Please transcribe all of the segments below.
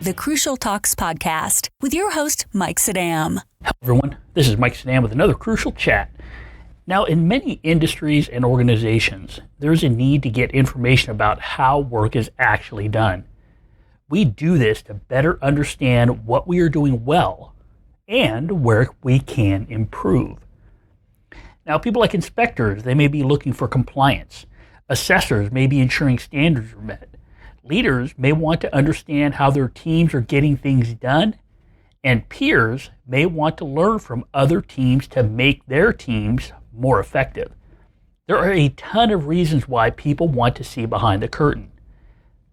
the Crucial Talks podcast with your host, Mike Saddam. Hello, everyone. This is Mike Saddam with another Crucial Chat. Now, in many industries and organizations, there's a need to get information about how work is actually done. We do this to better understand what we are doing well and where we can improve. Now, people like inspectors, they may be looking for compliance. Assessors may be ensuring standards are met. Leaders may want to understand how their teams are getting things done, and peers may want to learn from other teams to make their teams more effective. There are a ton of reasons why people want to see behind the curtain.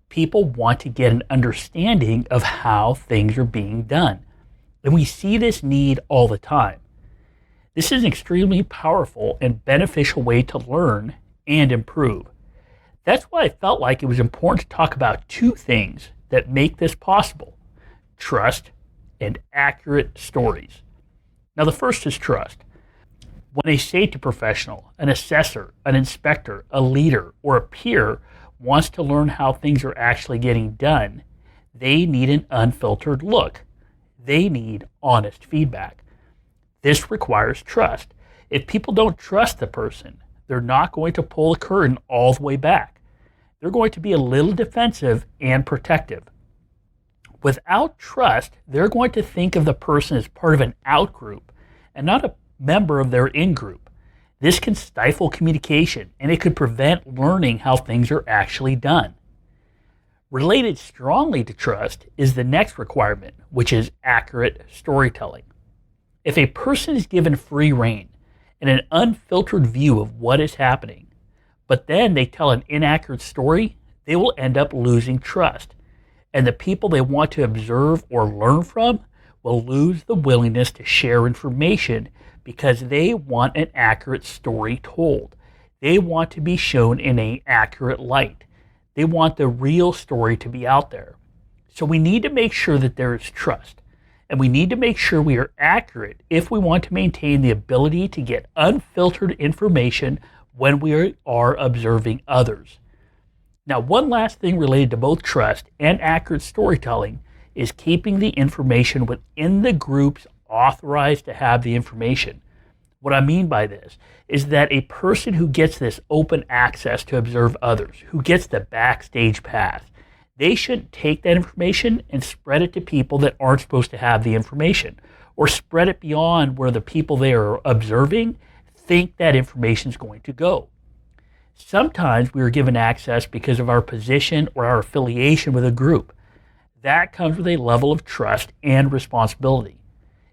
People want to get an understanding of how things are being done, and we see this need all the time. This is an extremely powerful and beneficial way to learn and improve. That's why I felt like it was important to talk about two things that make this possible: trust and accurate stories. Now, the first is trust. When a safety professional, an assessor, an inspector, a leader, or a peer wants to learn how things are actually getting done, they need an unfiltered look. They need honest feedback. This requires trust. If people don't trust the person, they're not going to pull the curtain all the way back. They're going to be a little defensive and protective. Without trust, they're going to think of the person as part of an out group and not a member of their in group. This can stifle communication, and it could prevent learning how things are actually done. Related strongly to trust is the next requirement, which is accurate storytelling. If a person is given free rein and an unfiltered view of what is happening, but then they tell an inaccurate story, they will end up losing trust. And the people they want to observe or learn from will lose the willingness to share information because they want an accurate story told. They want to be shown in an accurate light. They want the real story to be out there. So we need to make sure that there is trust. And we need to make sure we are accurate if we want to maintain the ability to get unfiltered information when we are observing others. Now, one last thing related to both trust and accurate storytelling is keeping the information within the groups authorized to have the information. What I mean by this is that a person who gets this open access to observe others, who gets the backstage pass, they shouldn't take that information and spread it to people that aren't supposed to have the information, or spread it beyond where the people they are observing think that information is going to go. Sometimes we are given access because of our position or our affiliation with a group. That comes with a level of trust and responsibility.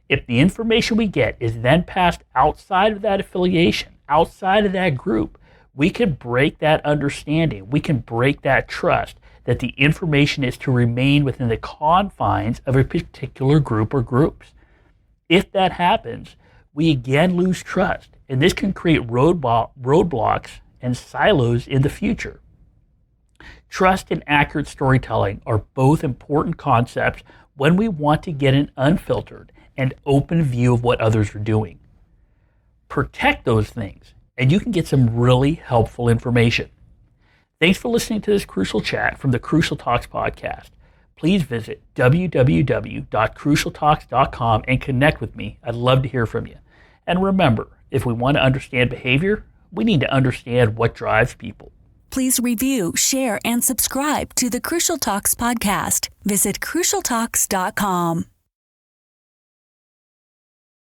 If the information we get is then passed outside of that affiliation, outside of that group, we can break that understanding. We can break that trust that the information is to remain within the confines of a particular group or groups. If that happens, we again lose trust, and this can create roadblocks and silos in the future. Trust and accurate storytelling are both important concepts when we want to get an unfiltered and open view of what others are doing. Protect those things, and you can get some really helpful information. Thanks for listening to this Crucial Chat from the Crucial Talks podcast. Please visit www.crucialtalks.com and connect with me. I'd love to hear from you. And remember, if we want to understand behavior, we need to understand what drives people. Please review, share, and subscribe to the Crucial Talks podcast. Visit crucialtalks.com.